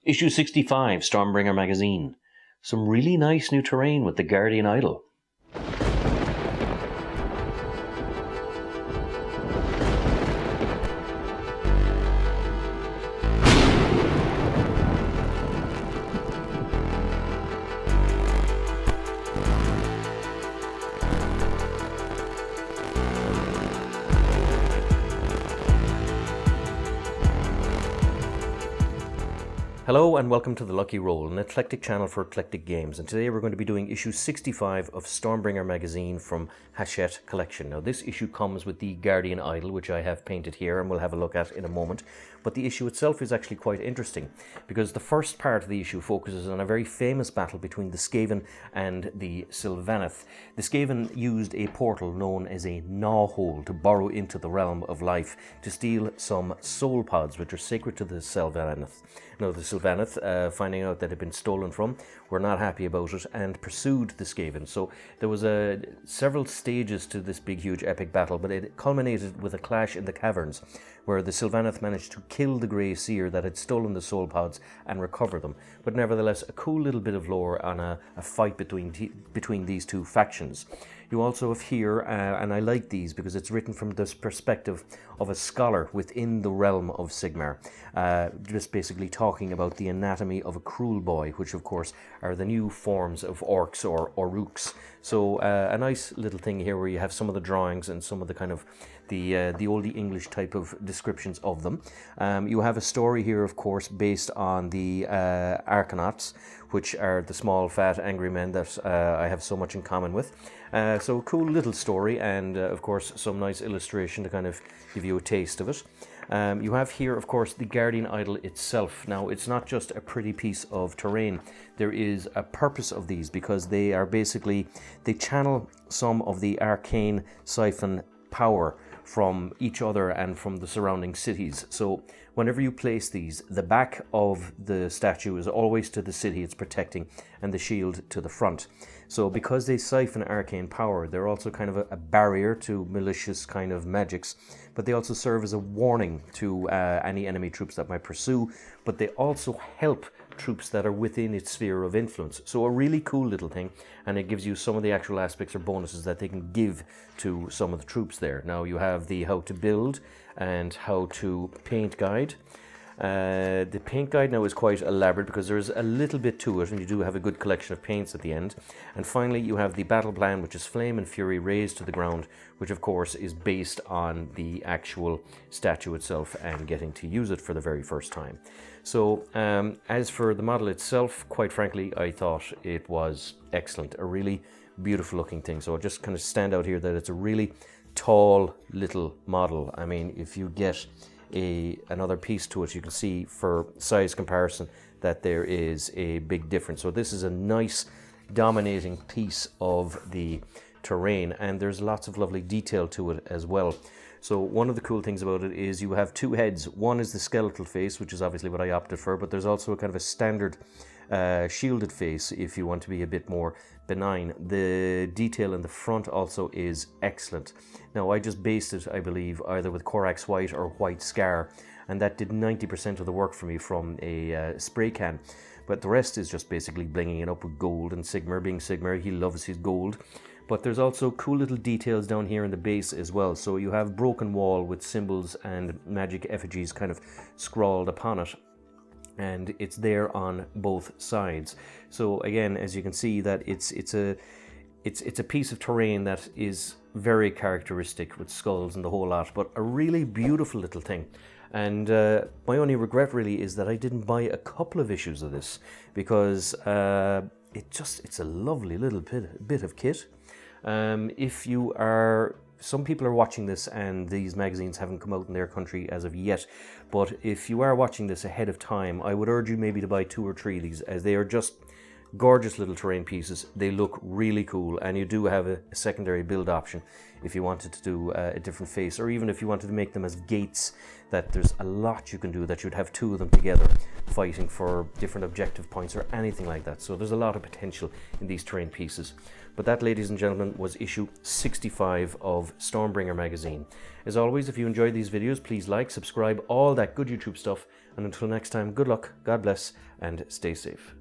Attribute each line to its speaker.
Speaker 1: Issue 65, Stormbringer magazine. Some really nice new terrain with the Guardian Idol. Hello and welcome to The Lucky Roll, an eclectic channel for eclectic games, and today we're going to be doing issue 65 of Stormbringer magazine from Hachette Collection. Now this issue comes with the Guardian Idol, which I have painted here and we'll have a look at in a moment, but the issue itself is actually quite interesting because the first part of the issue focuses on a very famous battle between the Skaven and the Sylvaneth. The Skaven used a portal known as a Gnawhole to burrow into the realm of life to steal some soul pods which are sacred to the Sylvaneth. Now the Sylvaneth, finding out that it had been stolen from, were not happy about it and pursued the Skaven. So there was several stages to this big huge epic battle, but it culminated with a clash in the caverns where the Sylvaneth managed to kill the Grey Seer that had stolen the soul pods and recover them. But nevertheless, a cool little bit of lore on a fight between these two factions. You also have here, and I like these because it's written from this perspective of a scholar within the realm of Sigmar, just basically talking about the anatomy of a cruel boy, which of course are the new forms of orcs or orooks. So a nice little thing here where you have some of the drawings and some of the kind of the oldie English type of descriptions of them. You have a story here, of course, based on the Arcanauts, which are the small, fat, angry men that I have so much in common with. So a cool little story and, of course, some nice illustration to kind of give you a taste of it. You have here, of course, the Guardian Idol itself. Now, it's not just a pretty piece of terrain. There is a purpose of these because they are basically, they channel some of the arcane siphon power from each other and from the surrounding cities. So whenever you place these, the back of the statue is always to the city it's protecting and the shield to the front. So because they siphon arcane power, they're also kind of a barrier to malicious kind of magics, but they also serve as a warning to any enemy troops that might pursue, but they also help troops that are within its sphere of influence. So a really cool little thing, and it gives you some of the actual aspects or bonuses that they can give to some of the troops there. Now you have the how to build and how to paint guide. The paint guide now is quite elaborate because there's a little bit to it and you do have a good collection of paints at the end. And finally you have the battle plan, which is Flame and Fury razed to the ground, which of course is based on the actual statue itself and getting to use it for the very first time. So as for the model itself, quite frankly, I thought it was excellent, a really beautiful looking thing. So I'll just kind of stand out here that it's a really tall little model. I mean, if you get another piece to it, you can see for size comparison that there is a big difference. So this is a nice dominating piece of the terrain and there's lots of lovely detail to it as well. So one of the cool things about it is you have two heads. One is the skeletal face, which is obviously what I opted for, but there's also a kind of a standard shielded face if you want to be a bit more benign. The detail in the front also is excellent. Now I just based it, I believe, either with Corax White or White Scar, and that did 90% of the work for me from a spray can. But the rest is just basically blinging it up with gold, and Sigmar being Sigmar, he loves his gold. But there's also cool little details down here in the base as well. So you have broken wall with symbols and magic effigies kind of scrawled upon it. And it's there on both sides. So again, as you can see, that it's a piece of terrain that is very characteristic with skulls and the whole lot, but a really beautiful little thing. And my only regret really is that I didn't buy a couple of issues of this because it's a lovely little bit of kit. Some people are watching this and these magazines haven't come out in their country as of yet, but if you are watching this ahead of time, I would urge you maybe to buy 2 or 3 of these, as they are just gorgeous little terrain pieces. They look really cool, and you do have a secondary build option if you wanted to do a different face, or even if you wanted to make them as gates, that there's a lot you can do, that you'd have 2 of them together fighting for different objective points or anything like that. So there's a lot of potential in these terrain pieces. But that, ladies and gentlemen, was issue 65 of Stormbringer magazine. As always, if you enjoyed these videos, please like, subscribe, all that good YouTube stuff, And until next time, good luck, God bless, and stay safe.